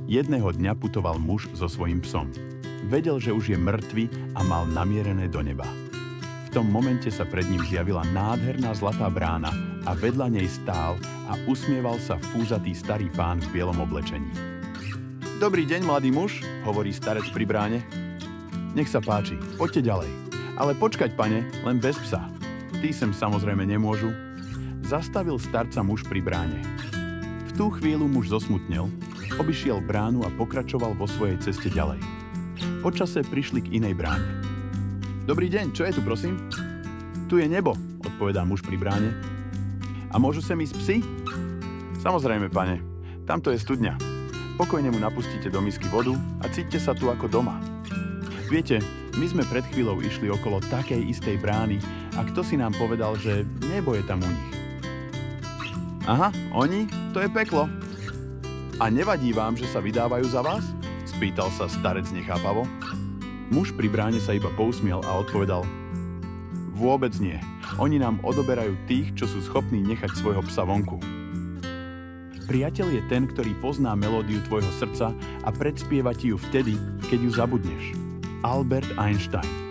Jedného dňa putoval muž so svojím psom. Vedel, že už je mŕtvy a mal namierené do neba. V tom momente sa pred ním zjavila nádherná zlatá brána a vedľa nej stál a usmieval sa fúzatý starý pán v bielom oblečení. Dobrý deň, mladý muž, hovorí starec pri bráne. Nech sa páči, poďte ďalej. Ale počkať, pane, len bez psa. Tí sem samozrejme nemôžu. Zastavil starca muž pri bráne. V tú chvíľu muž zosmutnel, obišiel bránu a pokračoval vo svojej ceste ďalej. Po čase prišli k inej bráne. Dobrý deň, čo je tu, prosím? Tu je nebo, odpovedá muž pri bráne. A môžu sem ísť psi? Samozrejme, pane, tamto je studňa. Pokojne mu napustíte do misky vodu a cíťte sa tu ako doma. Viete, my sme pred chvíľou išli okolo takej istej brány a kto si nám povedal, že nebo je tam u nich? Aha, oni? To je peklo. A nevadí vám, že sa vydávajú za vás? Spýtal sa starec nechápavo. Muž pri bráne sa iba pousmiel a odpovedal: Vôbec nie. Oni nám odoberajú tých, čo sú schopní nechať svojho psa vonku. Priateľ je ten, ktorý pozná melódiu tvojho srdca a predspieva ti ju vtedy, keď ju zabudneš. Albert Einstein.